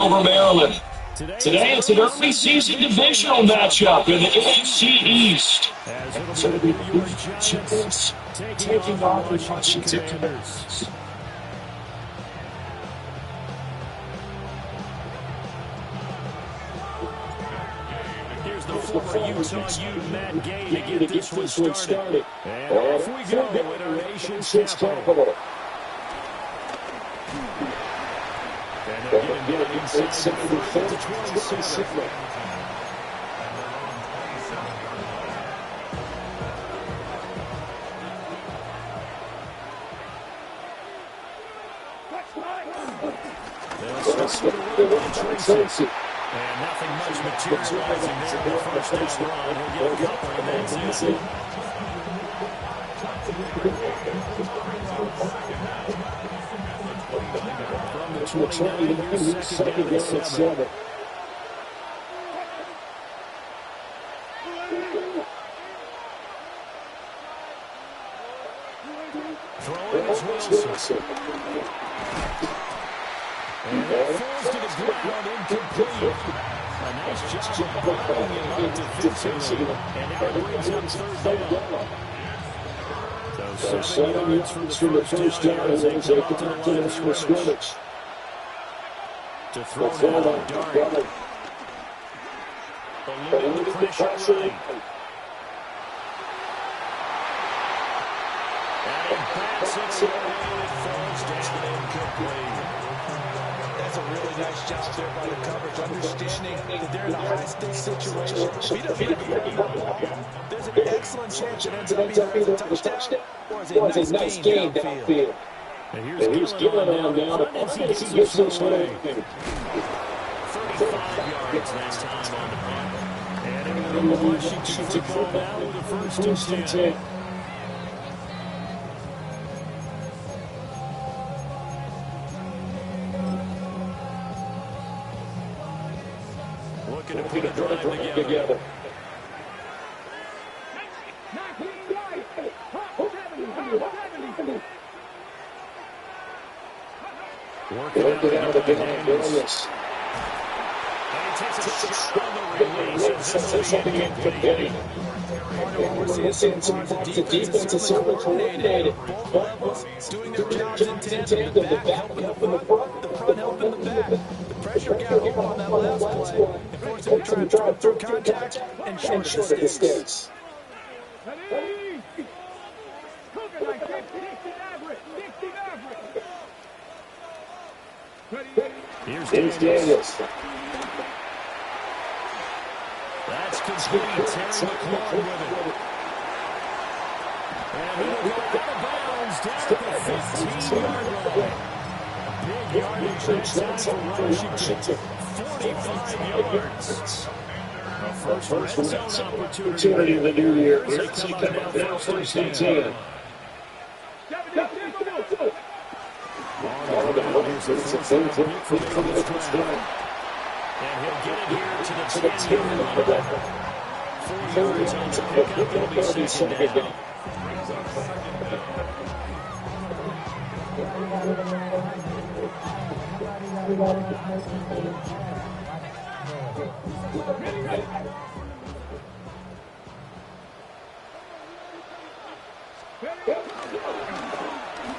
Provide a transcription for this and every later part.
over Maryland. Today, it's an early season divisional matchup in the AFC East. It's going to be the New York Giants taking on the Washington Commanders. Here's the former Utah Ute, Matt Gay, to get this one started. And off we go with our nation's capital. And they're getting down inside the 26. And nothing much materializing there in the first down run. He'll get a couple, and that's it. From the 29, here's second down and 7. Throwing is Wilson. And that falls to the ground, incomplete. A nice job of blocking him up defensively. And now it brings up third down. So 7 yards from the first down as they come out to the line of scrimmage. To throw it out on Dart. Eluding the pressure line. And he bats it away. It falls down incomplete. That's a really nice job there by the coverage, understanding that they're in a high-stakes situation. There's an excellent chance it ends up being a touchdown or is a nice gain downfield. And here's Gillen on down. As he gets this way. 35 yards that time on the punt. And into the Washington football now with the first and 10. Looking to put a drive together. Working out the behind. And he takes a shot on the release. This is incomplete. Some parts of defense is so coordinated. Both levels doing their jobs in tandem. The back helping up in the front, the front helping the back. The pressure got here on that last play. It forced him to try and drive through contact and short the sticks. Here's Daniels. That's complete. Terry McLaurin with it. And he'll go out of bounds down at the 15-yard line. Big yardage that time for Washington. 45 yards. A first red zone opportunity in the new year. They come up on first and 10. Here's the first down pick for the Eagles drive. And he'll get it here to the 10-yard line. 4 yards on the pickup. It'll be second down.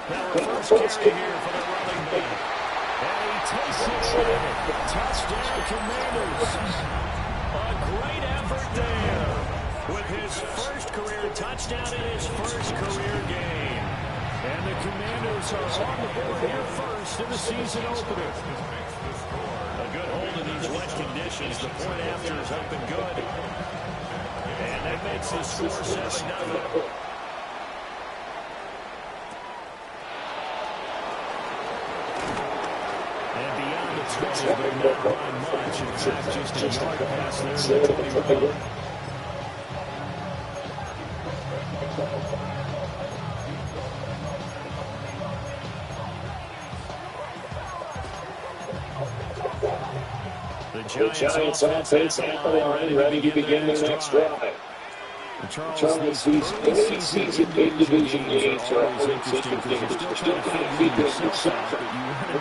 Now the first carry here for the running back. And he takes it. Touchdown Commanders. A great effort there with his first career touchdown in his first career game. And the Commanders are on the board here first in the season opener. A good hold in these wet conditions. The point after is up and good. And that makes the score 7-0. And beyond the 20, they're not by much. In fact, just a yard pass there to the 21. The Giants offense already ready to begin the next drive. Charles, these early season division games are always interesting because you're still trying to figure yourself out, but you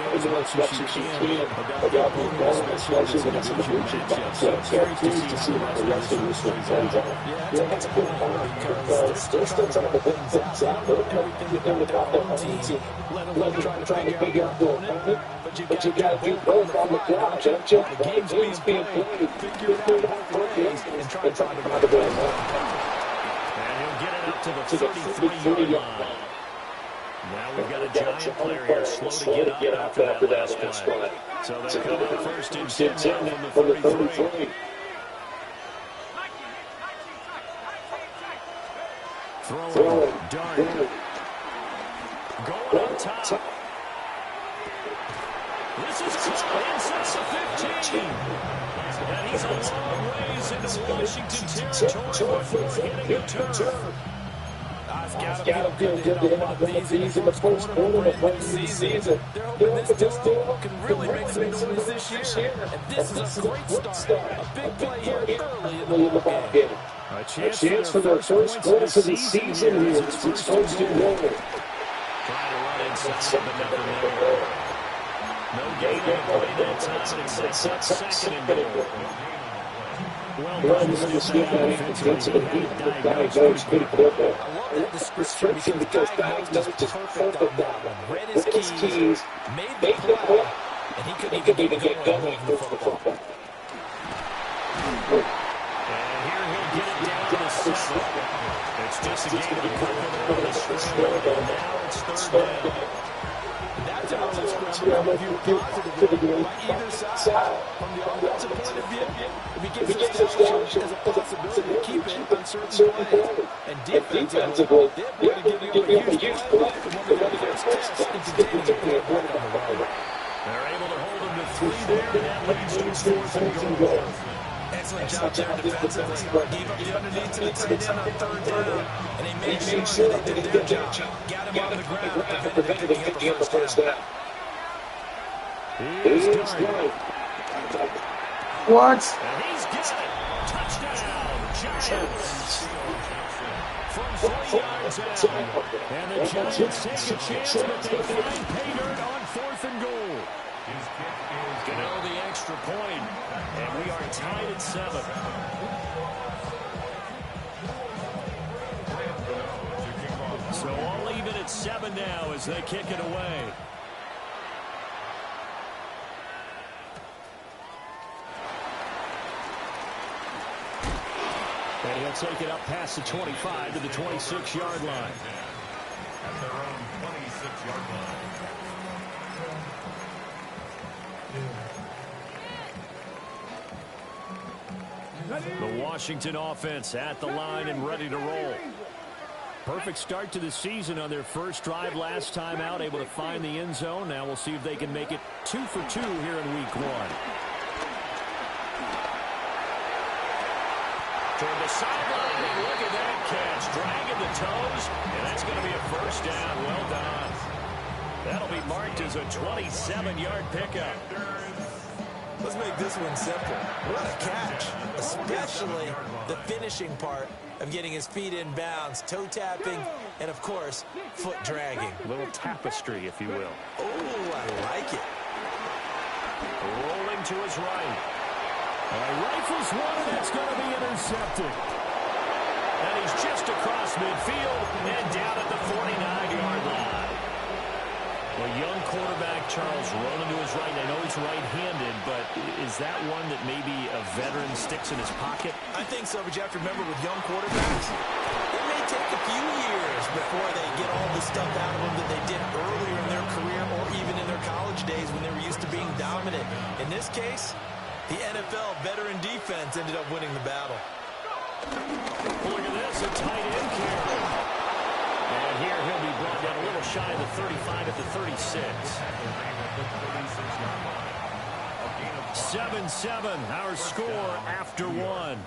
want to know as much as you can about the opponent, especially when it's a division matchup. So I'm curious to see how the rest of this one plays out. Yeah, that's a good point because they're still trying to figure things out. They don't know everything about their own team, let alone trying to figure out their opponent. But you got to do both on the ground, don't you? The game's being played. Figure it out both ways and try to find a way. And he'll get it up to the 33-yard line. Now we've got a giant player here slow to get up after that last play. So they'll come out first and 10 from the 33. Throwing, Dart. Going on top. This is inside the 15. And he's a long ways into Washington territory before hitting a turf. I've got to feel good to hit one of these in the first quarter of the season. They're hoping this duo can really make some noise this year. And this is a great start. A big play here early in the ball game. A chance for their first points of the season here. It's first and goal. Trying to run inside, but nothing there. No gain on the play that time. It sets up second and goal. Well, this is defensively diagnosed pretty quickly. I love that description because diagnosed is perfect on that one. Read his keys, made the play, and he couldn't even get going with the football. And here he'll get it down to the 7. It's just a game of cover on the scramble, and now it's third down. That's an early scramble if you positively by either side. From the offensive point of view, if he gets established as a possibility to keep it on certain plays. And defensively, they're going to give him a huge play from one of their tests into getting a big one on the right. They're able to hold him to 3 there, and that leads to 4th and goal. Excellent job there defensively. Gave up the underneath to the tight end on third down. And they made sure they did their job. Got him on the ground and prevented him getting the first down. Here's Dart. What? And he's got it. Touchdown, Giants. From 3 yards out. And the Giants take a chance, but they find pay dirt on 4th and goal. Gano the extra point, and we are tied at 7. So all even at 7 now as they kick it away. And he'll take it up past the 25 to the 26-yard line. At their own 26-yard line. The Washington offense at the line and ready to roll. Perfect start to the season on their first drive last time out, able to find the end zone. Now we'll see if they can make it 2 for 2 here in week 1. Toward the sideline, and look at that catch, dragging the toes, and that's going to be a first down. Well done. That'll be marked as a 27-yard pickup. Let's make this one simple. What a catch, especially the finishing part of getting his feet in bounds, toe tapping, and of course, foot dragging. A little tapestry, if you will. Oh, I like it. Rolling to his right. Rifles one, and that's going to be intercepted. And he's just across midfield and down at the 49-yard line. A young quarterback, Charles, rolling to his right. I know he's right-handed, but is that one that maybe a veteran sticks in his pocket? I think so, but you have to remember with young quarterbacks, it may take a few years before they get all the stuff out of them that they did earlier in their career or even in their college days when they were used to being dominant. In this case, the NFL veteran defense ended up winning the battle. Look at this, a tight end carry. And here he'll be brought down a little shy of the 35 at the 36. 7-7, our score after 1.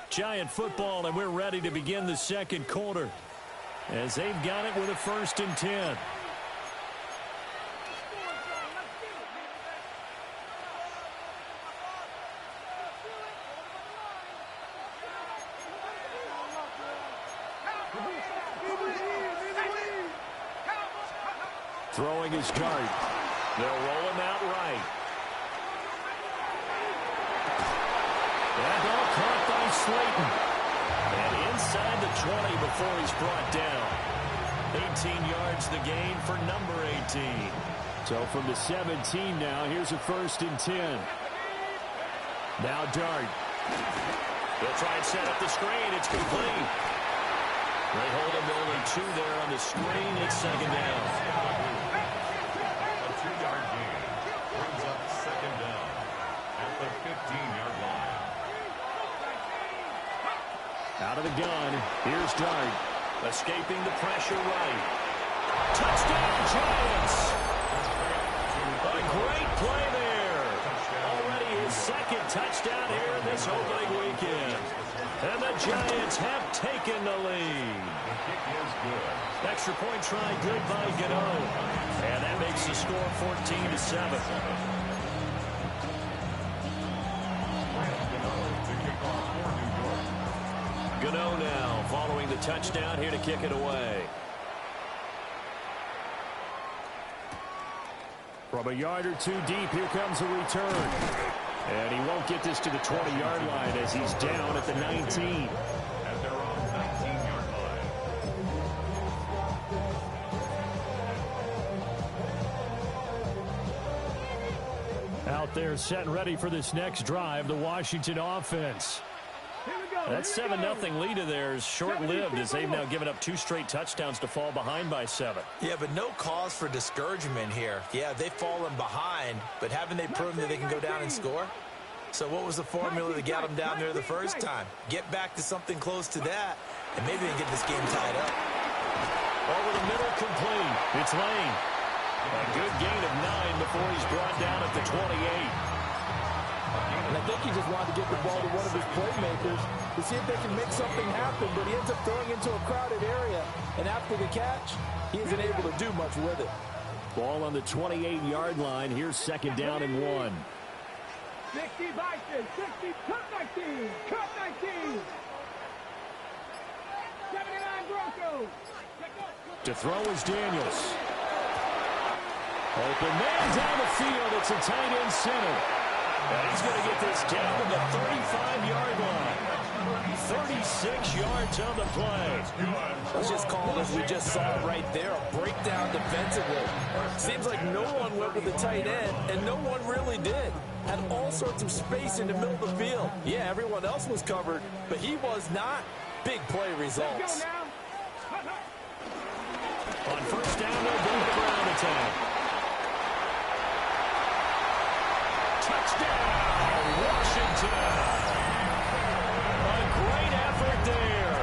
Giant football, and we're ready to begin the second quarter as they've got it with a 1st and 10. Throwing his dart. They'll roll him out right. And all caught by Slayton. And inside the 20 before he's brought down. 18 yards the gain for number 18. So from the 17 now, here's a 1st and 10. Now Dart. He'll try and set up the screen. It's complete. They hold him to only 2 there on the screen. It's 2nd down. A 2-yard gain brings up 2nd down at the 15-yard line. Out of the gun. Here's Dart. Escaping the pressure right. Touchdown, Giants! A great play there. Already his 2nd touchdown here in this opening weekend. And the Giants have taken the lead. The kick is good. Extra point try good by Gano. And that makes the score 14-7. Gano now following the touchdown here to kick it away. From a yard or 2 deep, here comes a return. And he won't get this to the 20-yard line as he's down at the 19. At their own 19-yard line. Out there set and ready for this next drive, the Washington offense. That 7-0 lead of theirs short-lived as they've now given up 2 straight touchdowns to fall behind by 7. Yeah, but no cause for discouragement here. Yeah, they've fallen behind, but haven't they proven that they can go down and score? So what was the formula that got them down there the first time? Get back to something close to that, and maybe they can get this game tied up. Over the middle, complete. It's Lane. A good gain of 9 before he's brought down at the 28. And I think he just wanted to get the ball to one of his playmakers to see if they can make something happen, but he ends up throwing into a crowded area. And after the catch, he isn't able to do much with it. Ball on the 28-yard line. Here's 2nd down and 1. 60 Bison, 60, cut 19, cut 19. 79 Broncos. To throw is Daniels. Open man down the field. It's a tight end center. And he's going to get this down to the 35-yard line. 36 yards on the play. Let's just call it as we just saw right there, a breakdown defensively. Seems like no one went with the tight end, and no one really did. Had all sorts of space in the middle of the field. Yeah, everyone else was covered, but he was not. Big play results. On 1st down, they'll go the ground attack. Touchdown, Washington. A great effort there.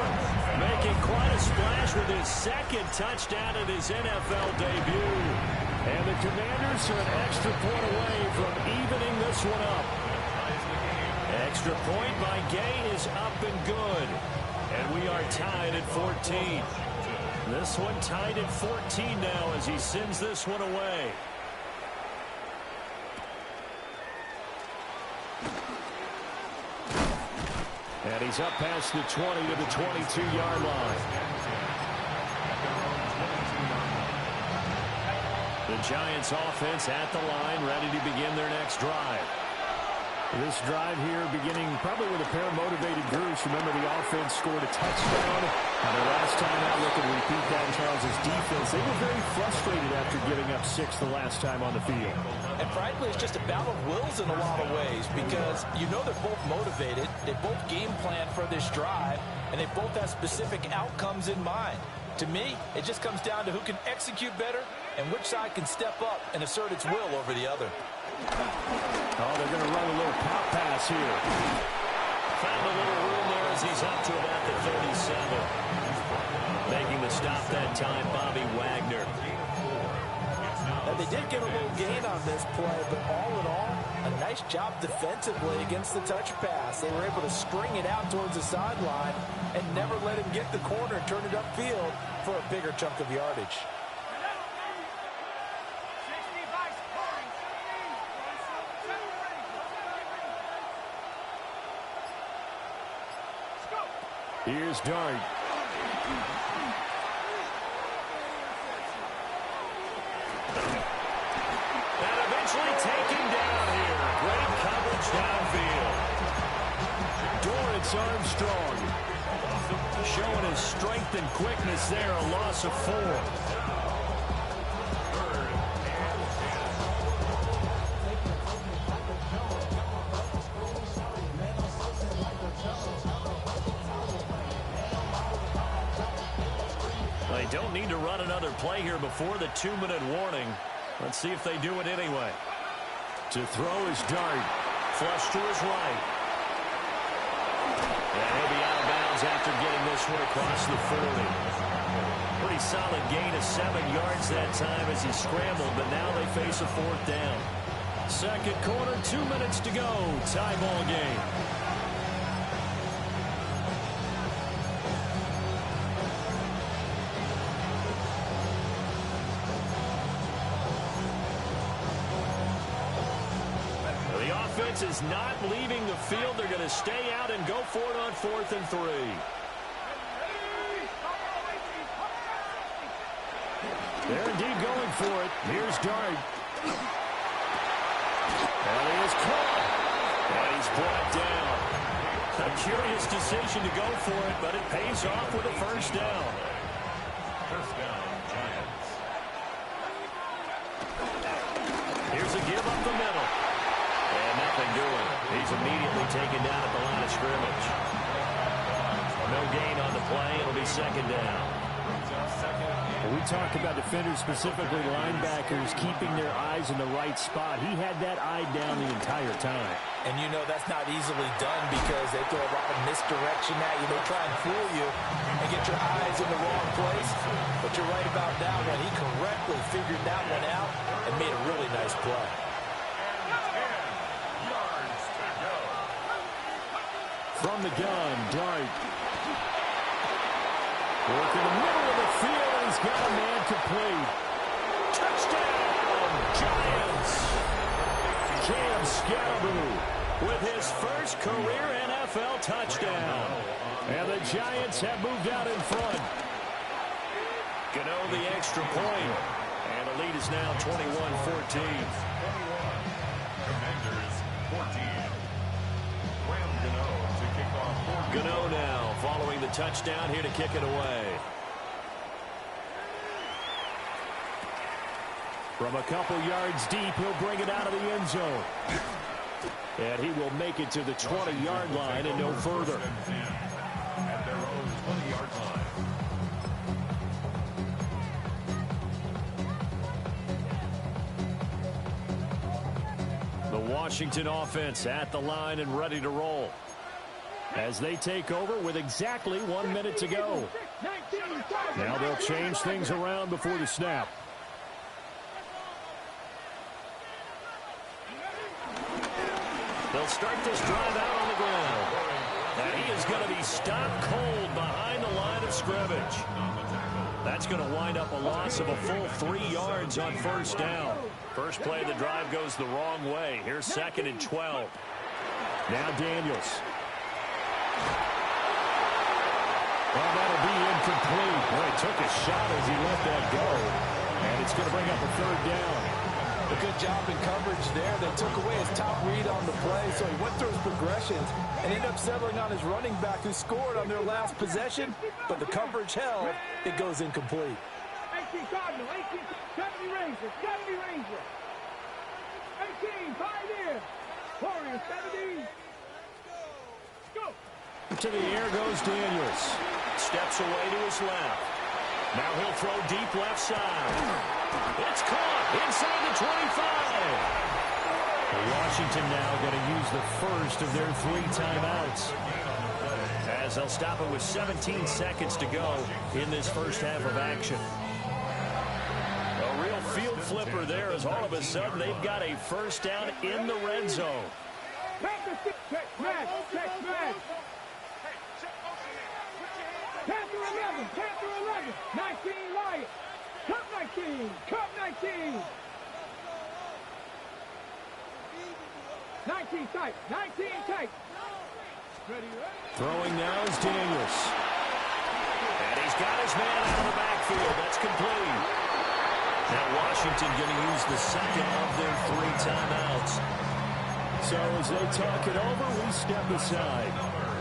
Making quite a splash with his 2nd touchdown in his NFL debut. And the Commanders are an extra point away from evening this one up. Extra point by Gay is up and good. And we are tied at 14. This one tied at 14 now as he sends this one away. And he's up past the 20 to the 22-yard line. The Giants offense at the line, ready to begin their next drive. This drive here beginning probably with a pair of motivated groups. Remember, the offense scored a touchdown. And the last time out, look at repeat that in Charles' defense. They were very frustrated after giving up 6 the last time on the field. And frankly, it's just a battle of wills in a lot of ways because you know they're both motivated. They both game plan for this drive, and they both have specific outcomes in mind. To me, it just comes down to who can execute better and which side can step up and assert its will over the other. Oh, they're going to run a little pop pass here. Found a little room there as he's up to about the 37. Making the stop that time, Bobby Wagner. Now, they did get a little gain on this play, but all in all, a nice job defensively against the touch pass. They were able to string it out towards the sideline and never let him get the corner and turn it upfield for a bigger chunk of yardage. Here's Dart. Lance Armstrong. Showing his strength and quickness there, a loss of 4. They don't need to run another play here before the 2-minute warning. Let's see if they do it anyway. To throw is Dart. Flush to his right. And he'll be out of bounds after getting this one across the 40. Pretty solid gain of 7 yards that time as he scrambled, but now they face a 4th down. Second quarter, 2 minutes to go. Tie ball game. Is not leaving the field. They're going to stay out and go for it on 4th and 3. They're indeed going for it. Here's Dart. And he is caught. And he's brought down. A curious decision to go for it, but it pays off with a first down. First down, Giants. Here's a give up the middle. And nothing doing. He's immediately taken down at the line of scrimmage. No gain on the play. It'll be second down. When we talk about defenders, specifically linebackers, keeping their eyes in the right spot, he had that eye down the entire time. And you know that's not easily done because they throw a lot of misdirection at you. They try and fool you and get your eyes in the wrong place. But you're right about that one. He correctly figured that one out and made a really nice play. From the gun, Dart. Work in the middle of the field, and he's got a man complete. Touchdown, Giants! Cam Scatterboo with his first career NFL touchdown. And the Giants have moved out in front. Gano the extra point. And the lead is now 21-14. Commanders 14. Graham Gano to kick off. Gano now following the touchdown here to kick it away. From a couple yards deep, he'll bring it out of the end zone. And he will make it to the 20-yard line and no further. At their own 20-yard line. The Washington offense at the line and ready to roll as they take over with exactly 1 minute to go. Now they'll change things around before the snap. They'll start this drive out on the ground. And he is going to be stopped cold behind the line of scrimmage. That's going to wind up a loss of a full 3 yards on first down. First play of the drive goes the wrong way. Here's 2nd and 12. Now Daniels. Well, that'll be incomplete. Well, he took a shot as he let that go. And it's going to bring up a 3rd down. A good job in coverage there. They took away his top read on the play, so he went through his progressions and ended up settling on his running back who scored on their last possession, but the coverage held. It goes incomplete. 18 Cardinal, 18, 70 Ranger, 70 Ranger. 18, Pioneer. Warrior, 70. Go. To the air goes Daniels. Steps away to his left. Now he'll throw deep left side. It's caught inside the 25. Washington now going to use the first of their 3 timeouts. As they'll stop it with 17 seconds to go in this first half of action. A real field flipper there as all of a sudden they've got a first down in the red zone. Panther 11, Panther 11, 19 Lion, Cup 19, Cup 19. 19 tight, 19 tight. Throwing now is Daniels. And he's got his man out of the backfield. That's complete. Now Washington going to use the second of their 3 timeouts. So as they talk it over, we step aside.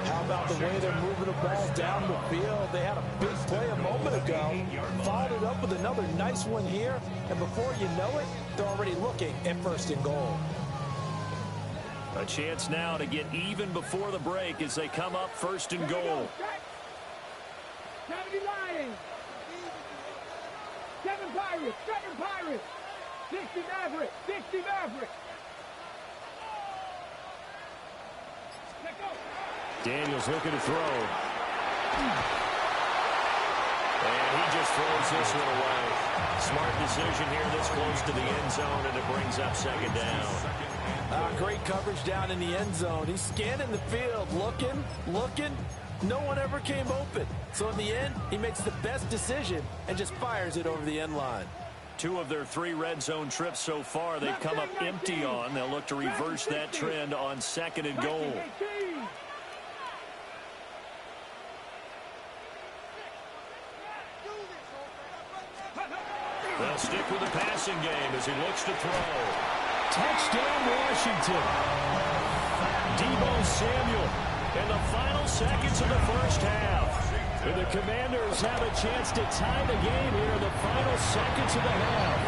How about the way they're moving the ball down the field? They had a big play a moment ago, followed it up with another nice one here, and before you know it, they're already looking at 1st and goal. A chance now to get even before the break as they come up 1st and goal. 70 Lions. 7 Pirates. 7 Pirates. 60 Mavericks. 60 Mavericks. Daniels looking to throw. And he just throws this one away. Smart decision here this close to the end zone, and it brings up 2nd down. Great coverage down in the end zone. He's scanning the field, looking. No one ever came open. So in the end, he makes the best decision and just fires it over the end line. 2 of their 3 red zone trips so far, they've come up empty on. They'll look to reverse that trend on 2nd and goal. They'll stick with the passing game as he looks to throw. Touchdown, Washington. Deebo Samuel in the final seconds of the first half. And the Commanders have a chance to tie the game here in the final seconds of the half.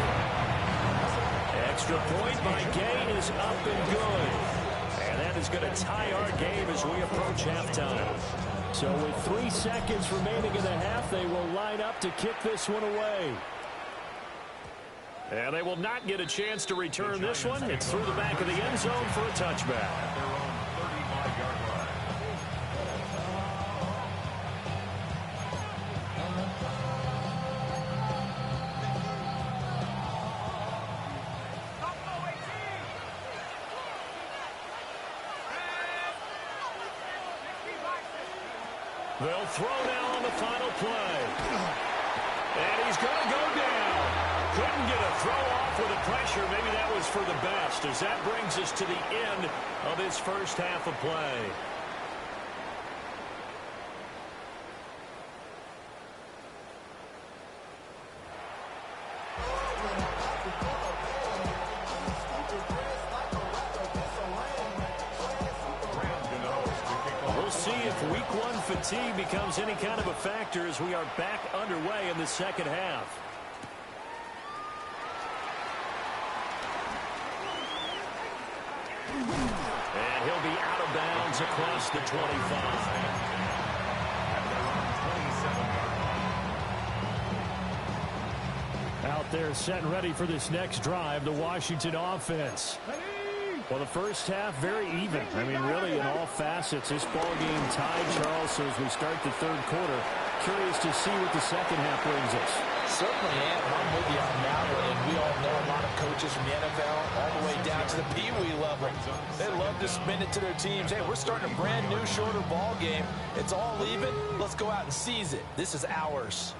Extra point by Gay is up and good. And that is going to tie our game as we approach halftime. So with 3 seconds remaining in the half, they will line up to kick this one away. And they will not get a chance to return this one. It's through the back of the end zone for a touchback. At their own 35-yard line. They'll throw now on the final play. And he's going to go down. Couldn't get a throw off with the pressure. Maybe that was for the best, as that brings us to the end of his first half of play. We'll see if week 1 fatigue becomes any kind of a factor as we are back underway in the second half. And he'll be out of bounds across the 25. Out there set and ready for this next drive, the Washington offense. Well, the first half, very even. I mean, really, in all facets, this ball game tied, Charles. So as we start the 3rd quarter, curious to see what the second half brings us. Certainly am. I'm with you on that one. And we all know a lot of coaches from the NFL all the way down to the Pee Wee level. They love to spin it to their teams. Hey, we're starting a brand new, shorter ball game. It's all even. Let's go out and seize it. This is ours.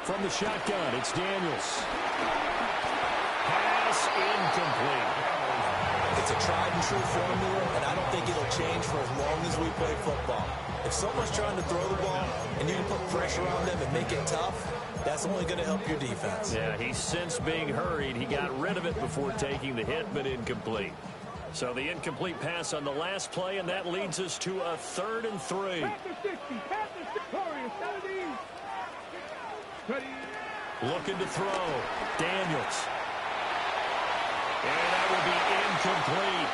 From the shotgun, it's Daniels. Pass incomplete. It's a tried and true formula, and I don't think it'll change for as long as we play football. If someone's trying to throw the ball and you can put pressure on them and make it tough, that's only going to help your defense. Yeah, he's since being hurried. He got rid of it before taking the hit, but incomplete. So the incomplete pass on the last play, and that leads us to a 3rd and 3. Looking to throw. Daniels. And that will be incomplete.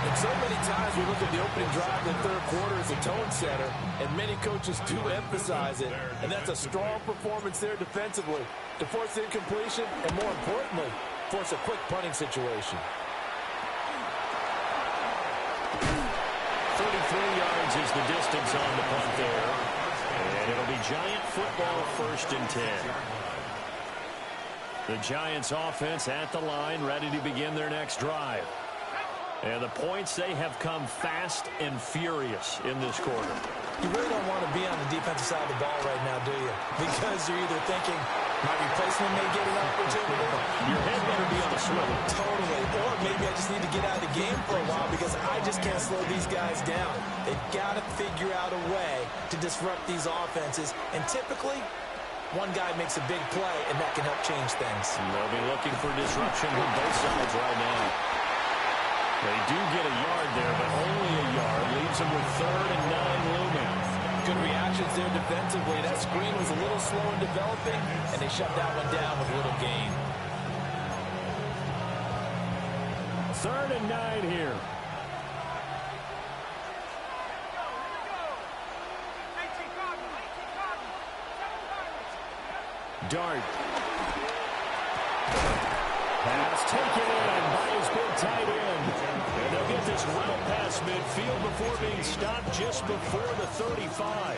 And so many times we look at the opening drive in the 3rd quarter as a tone setter, and many coaches do emphasize it. And that's a strong performance there defensively to force incompletion and, more importantly, force a quick punting situation. 33 yards is the distance on the punt there. And it'll be Giant football 1st and 10. The Giants offense at the line, ready to begin their next drive. And the points, they have come fast and furious in this quarter. You really don't want to be on the defensive side of the ball right now, do you? Because you're either thinking, my replacement may get an opportunity. Your head better be on the swivel. Totally. Or maybe I just need to get out of the game for a while because I just can't slow these guys down. They've got to figure out a way to disrupt these offenses. And typically, one guy makes a big play, and that can help change things. They'll be looking for disruption on both sides right now. They do get a yard there, but only a yard. Leaves them with 3rd and 9 looming. Good reactions there defensively. That screen was a little slow in developing, and they shut that one down with little gain. 3rd and 9 here. Dart. Pass taken in by his big tight end. And they'll get this well past midfield before being stopped just before the 35.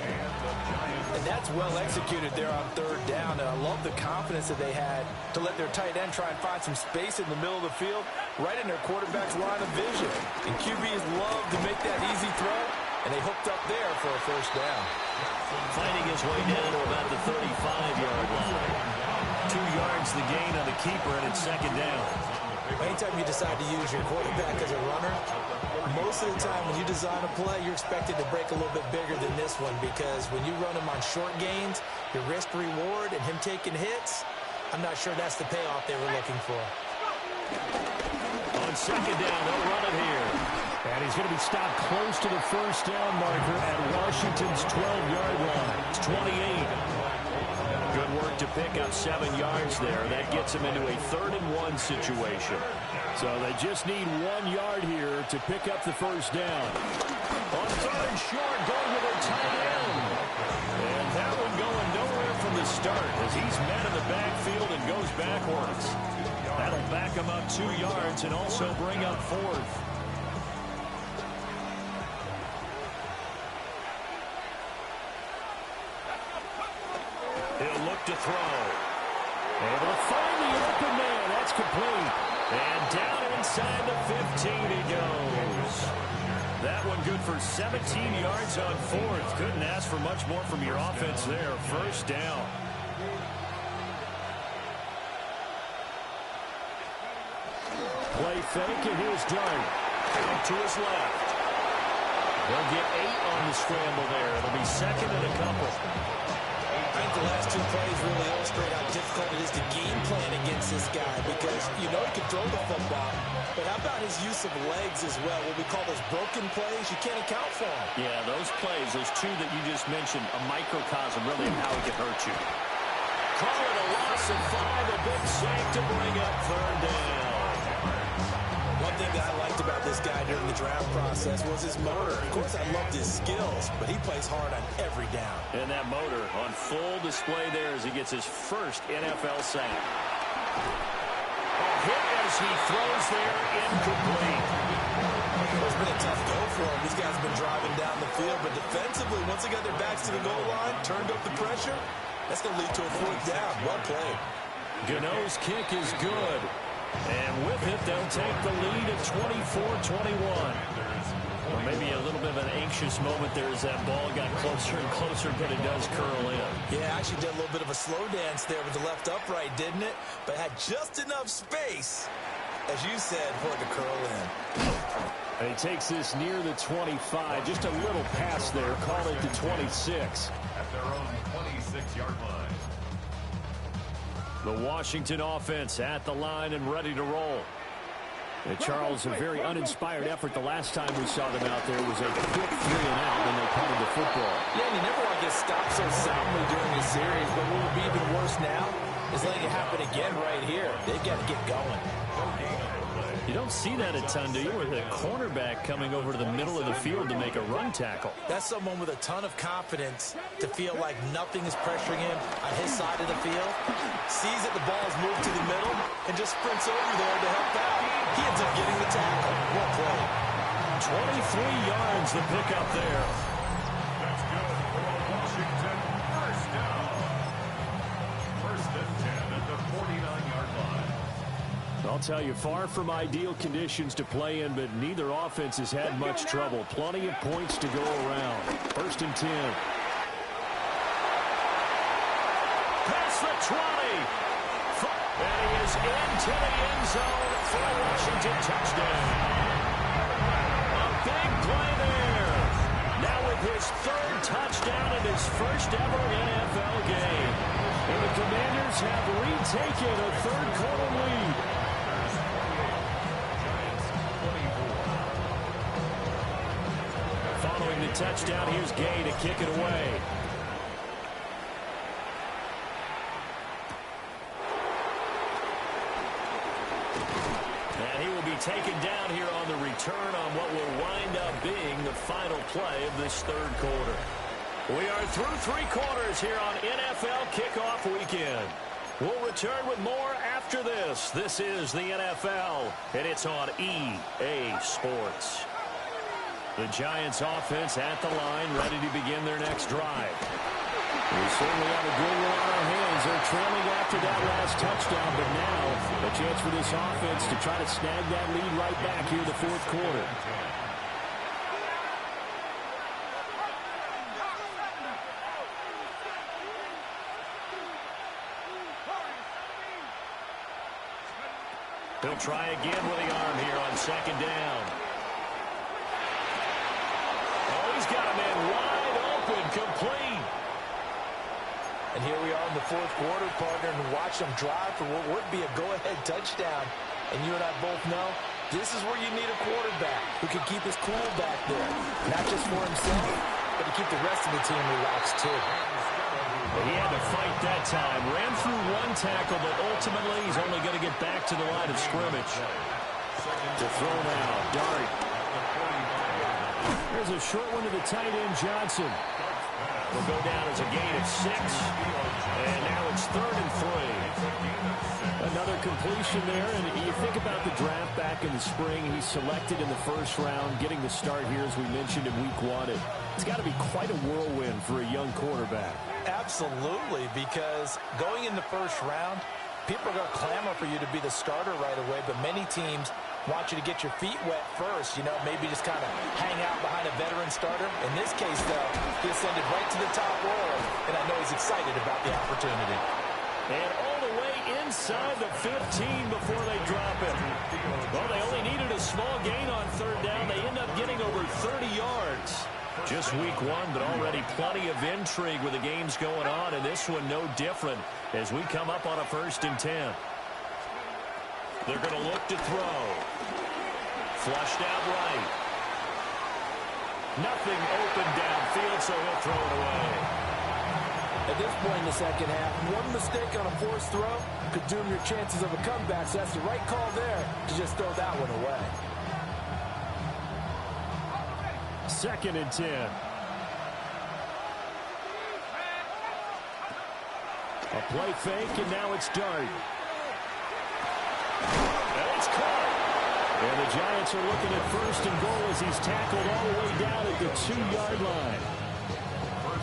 And that's well executed there on 3rd down. And I love the confidence that they had to let their tight end try and find some space in the middle of the field, right in their quarterback's line of vision. And QBs love to make that easy throw, and they hooked up there for a 1st down. Fighting his way down to about the 35-yard line. 2 yards the gain on the keeper, and it's 2nd down. Anytime you decide to use your quarterback as a runner, most of the time when you design a play, you're expected to break a little bit bigger than this one, because when you run him on short gains, your risk-reward and him taking hits, I'm not sure that's the payoff they were looking for. On 2nd down, they'll run it here. And he's going to be stopped close to the 1st down marker at Washington's 12-yard line. It's 28. Good work to pick up 7 yards there. That gets him into a 3rd and 1 situation. So they just need 1 yard here to pick up the 1st down. On 3rd and short, going with their tight end. And that one going nowhere from the start as he's met in the backfield and goes backwards. That'll back him up 2 yards and also bring up 4th. He'll look to throw. Able to find the open man. That's complete. And down inside the 15 he goes. That one good for 17 yards on 4th. Couldn't ask for much more from your offense there. 1st down. Play fake, and here's Dart. Out to his left. They'll get 8 on the scramble there. It'll be 2nd and a couple. I think the last 2 plays really illustrate how difficult it is to game plan against this guy, because you know he can throw the football, but how about his use of legs as well? What we call those broken plays, you can't account for them. Yeah, those plays, those 2 that you just mentioned, a microcosm really of how he can hurt you. Call it a loss of 5, a big sack to bring up 3rd down. One thing that I liked about this guy during the draft process was his motor. Of course, I loved his skills, but he plays hard on every down. And that motor on full display there as he gets his first NFL sack. A hit as he throws there, incomplete. It's been a tough go for him. These guys have been driving down the field, but defensively, once they got their backs to the goal line, turned up the pressure, that's going to lead to a 4th down. Well played. Gano's kick is good. And with it, they'll take the lead at 24-21. Or maybe a little bit of an anxious moment there as that ball got closer and closer, but it does curl in. Yeah, actually did a little bit of a slow dance there with the left upright, didn't it? But had just enough space, as you said, for it to curl in. And he takes this near the 25. Just a little pass there. Call it the 26. At their own 26-yard line. The Washington offense at the line and ready to roll. And Charles, a very uninspired effort. The last time we saw them out there was a quick 3-and-out when they punted the football. Yeah, and you never want to get stopped so soundly during this series, but what will be even worse now is letting it happen again right here. They've got to get going. You don't see that a ton, do you, with a cornerback coming over to the middle of the field to make a run tackle? That's someone with a ton of confidence to feel like nothing is pressuring him on his side of the field. Sees that the ball is moved to the middle and just sprints over there to help out. He ends up getting the tackle. Well played. 23 yards the pickup there. That's good for a Washington 1st down. 1st and 10 at the 49-yard line. I'll tell you, far from ideal conditions to play in, but neither offense has had much trouble. Plenty of points to go around. 1st and 10. Past the 20. And he is into the end zone for a Washington touchdown. A big play there. Now with his 3rd touchdown in his first ever NFL game. taken a third-quarter lead. Following the touchdown, here's Gay to kick it away. And he will be taken down here on the return on what will wind up being the final play of this third quarter. We are through 3 quarters here on NFL Kickoff Weekend. We'll return with more after this. This is the NFL, and it's on EA Sports. The Giants offense at the line, ready to begin their next drive. We certainly have a good one on our hands. They're trailing after that last touchdown, but now a chance for this offense to try to snag that lead right back here in the fourth quarter. He'll try again with the arm here on second down. Oh, he's got a man wide open, complete. And here we are in the fourth quarter, partner, and watch them drive for what would be a go-ahead touchdown. And you and I both know this is where you need a quarterback who can keep his cool back there. Not just for himself, but to keep the rest of the team relaxed, too. He had to fight that time. Ran through one tackle, but ultimately he's only going to get back to the line of scrimmage. To throw now, Dart. There's a short one to the tight end, Johnson. Will go down as a gain of 6. And now it's 3rd and 3. Another completion there, and you think about the draft back in the spring. He's selected in the first round, getting the start here, as we mentioned, in week 1. It's got to be quite a whirlwind for a young quarterback. Absolutely, because going in the first round, people are going to clamor for you to be the starter right away, but many teams want you to get your feet wet first, you know, maybe just kind of hang out behind a veteran starter. In this case, though, he ascended right to the top roll, and I know he's excited about the opportunity. And all the way inside the 15 before they drop it. Well, they only needed a small gain on third down. They end up getting over 30 yards. Just week 1, but already plenty of intrigue with the games going on, and this one no different as we come up on a 1st and 10. They're going to look to throw. Flushed out right. Nothing open downfield, so he'll throw it away. At this point in the second half, one mistake on a forced throw could doom your chances of a comeback, so that's the right call there to just throw that one away. 2nd and 10. A play fake, and now it's Dart. And it's caught. And the Giants are looking at 1st and goal as he's tackled all the way down at the 2-yard line.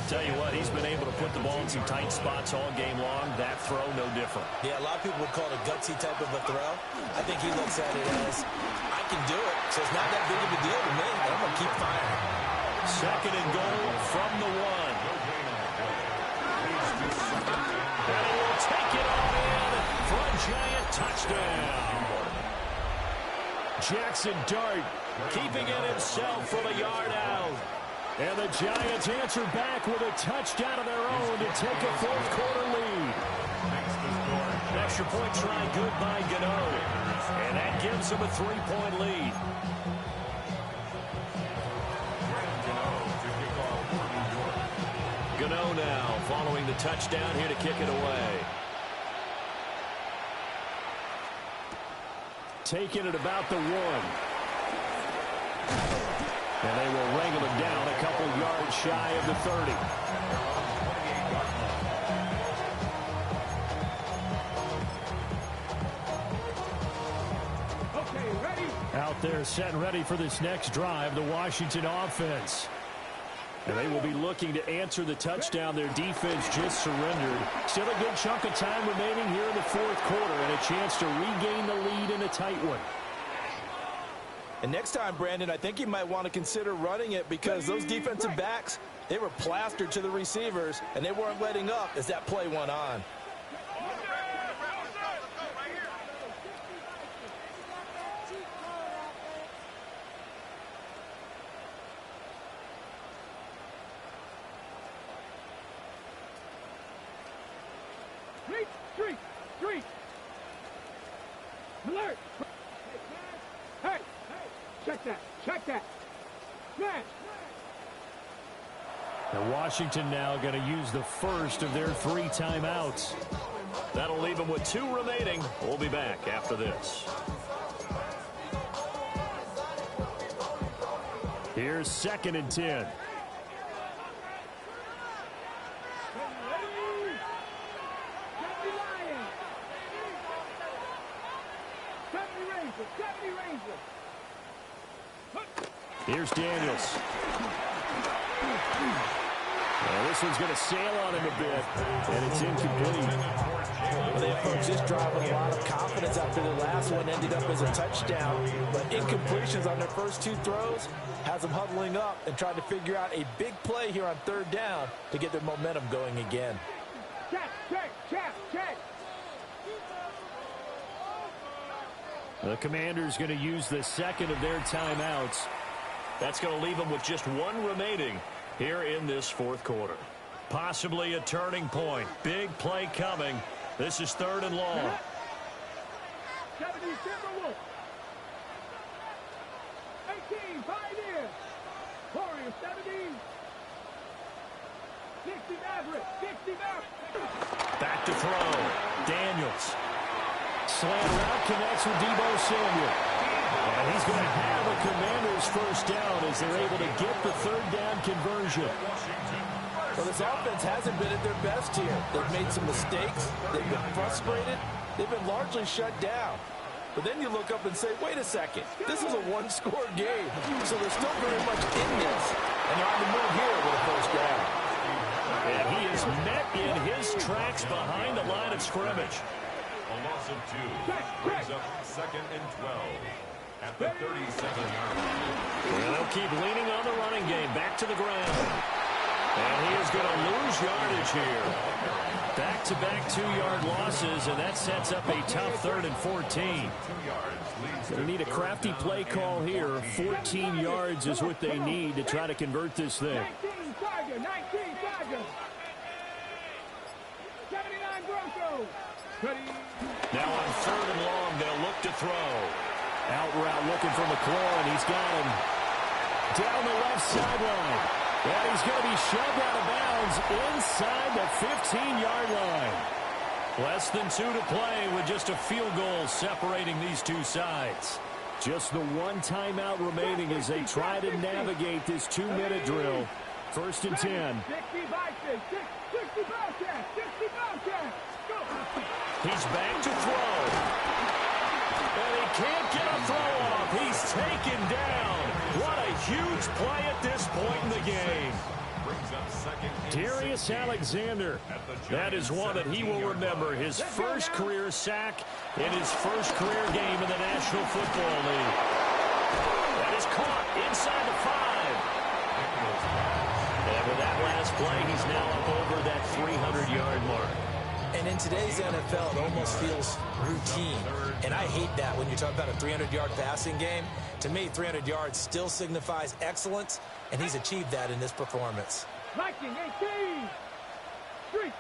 Tell you what, he's been able to put the ball in some tight spots all game long. That throw, no different. Yeah, a lot of people would call it a gutsy type of a throw. I think he looks at it as, I can do it, so it's not that big of a deal to me. I'm going to keep firing. 2nd and goal from the 1. And he will take it on in for a Giant touchdown. Jackson Dart keeping it himself from a yard out. And the Giants answer back with a touchdown of their own to take a fourth quarter lead. An extra point try good by Gano. And that gives them a 3-point lead. Gano now following the touchdown here to kick it away. Taking it about the 1. And they will wrangle him down a couple yards shy of the 30. Okay, ready? Out there set and ready for this next drive, the Washington offense. And they will be looking to answer the touchdown their defense just surrendered. Still a good chunk of time remaining here in the fourth quarter and a chance to regain the lead in a tight one. And next time, Brandon, I think you might want to consider running it because those defensive backs, they were plastered to the receivers, and they weren't letting up as that play went on. Three. Street. Alert. Hey. Check that. Smash. And Washington now going to use the first of their 3 timeouts. That'll leave them with 2 remaining. We'll be back after this. Here's 2nd and 10. Here's Daniels. Well, this one's going to sail on him a bit, and it's incomplete. Well, they approached this drive with a lot of confidence after the last one ended up as a touchdown. But incompletions on their first 2 throws has them huddling up and trying to figure out a big play here on 3rd down to get their momentum going again. Check. The Commanders going to use the 2nd of their timeouts. That's going to leave them with just 1 remaining here in this 4th quarter. Possibly a turning point. Big play coming. This is 3rd and long. 70 Timberwolves. 18 Pioneers. Warriors 70. 60 Mavericks. Back to throw. Daniels. Slant route connects with Deebo Samuel. And he's going to have a Commanders first down as they're able to get the 3rd down conversion. Well, this offense hasn't been at their best here. They've made some mistakes. They've been frustrated. They've been largely shut down. But then you look up and say, wait a second. This is a 1-score game. So there's still very much in this. And they're on the move here with a first down. And he is met in his tracks behind the line of scrimmage. A loss of 2 brings up 2nd and 12 at the 37-yard line. And they'll keep leaning on the running game. Back to the ground. And he is going to lose yardage here. Back-to-back 2-yard losses, and that sets up a tough 3rd and 14. They need a crafty play call here. 14 yards is what they need to try to convert this thing. 19 Tigers. 79 Broncos. Now on 3rd and long, they'll look to throw. Out route looking for McLaurin. He's got him down the left sideline. And he's going to be shoved out of bounds inside the 15-yard line. Less than 2 to play with just a field goal separating these 2 sides. Just the 1 timeout remaining as they try to navigate this 2-minute drill. 1st and 10. 60 Vikings. 60 Bobcats. 60 Bobcats. Go. He's back to throw. And he can't get a throw off. He's taken down. What a huge play at this point in the game. Darius Alexander. That is one that he will remember. His first career sack in his first career game in the National Football League. That is caught inside the 5. And with that last play, he's now up over that 300-yard mark. And in today's NFL, it almost feels routine. And I hate that when you talk about a 300-yard passing game. To me, 300 yards still signifies excellence, and he's achieved that in this performance. Viking 18. Street.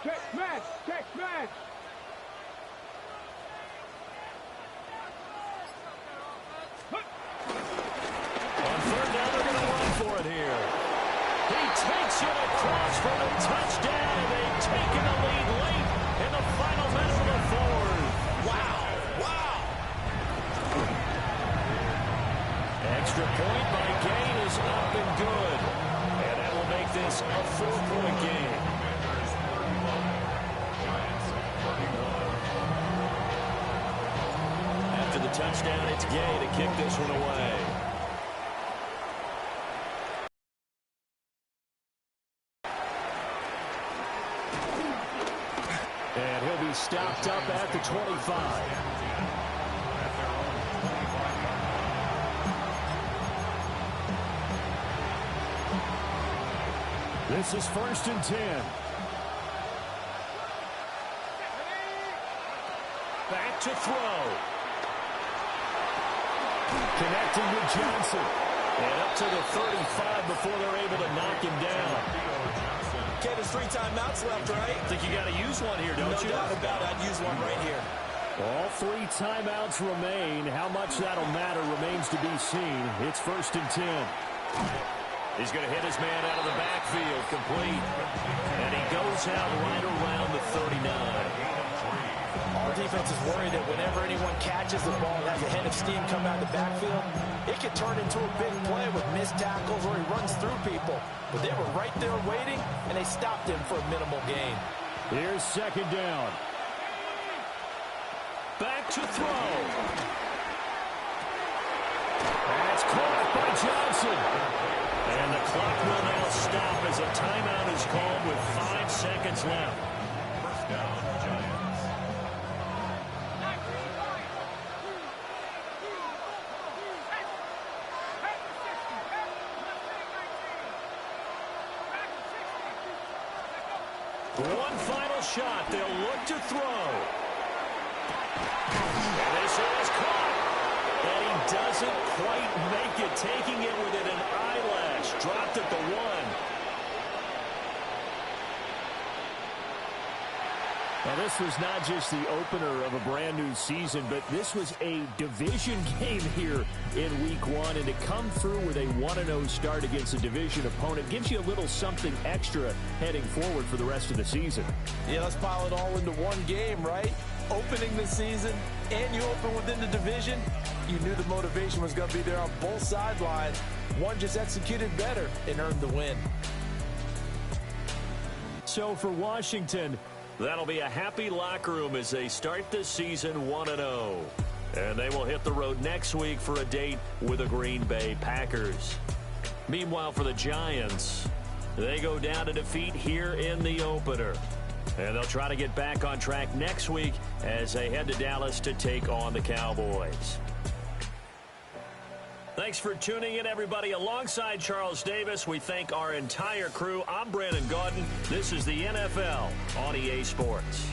Check smash. On 3rd down, they're going to run for it here. He takes it across for a touchdown, and they've taken the lead late in the final minute of the 4th. Wow. Extra point by Gain is up and good. And that will make this a 4-point game. After the touchdown, it's Gay to kick this one away. And he'll be stopped up at the 25. This is 1st and 10. Back to throw. Connecting with Johnson. And up to the 35 before they're able to knock him down. Okay, there's 3 timeouts left, right? I think you got to use one here, don't you? No doubt about it. I'd use one right here. All 3 timeouts remain. How much that'll matter remains to be seen. It's 1st and 10. He's going to hit his man out of the backfield, complete. And he goes out right around the 39. Our defense is worried that whenever anyone catches the ball and has a head of steam come out of the backfield, it can turn into a big play with missed tackles or he runs through people. But they were right there waiting, and they stopped him for a minimal gain. Here's 2nd down. Back to throw. That's caught by Johnson. And the clock will now stop as a timeout is called with 5 seconds left. First down, Giants. One final shot. They'll look to throw. And this is caught. And he doesn't quite make it, taking it within an eyelash. Dropped at the 1. Now, this was not just the opener of a brand new season, but this was a division game here in Week 1. And to come through with a 1-0 start against a division opponent gives you a little something extra heading forward for the rest of the season. Yeah, let's pile it all into one game, right? Opening the season, and you open within the division. You knew the motivation was going to be there on both sidelines. One just executed better and earned the win. So for Washington, that'll be a happy locker room as they start the season 1-0. And they will hit the road next week for a date with the Green Bay Packers. Meanwhile, for the Giants, they go down to defeat here in the opener. And they'll try to get back on track next week as they head to Dallas to take on the Cowboys. Thanks for tuning in, everybody. Alongside Charles Davis, we thank our entire crew. I'm Brandon Gaudin. This is the NFL on EA Sports.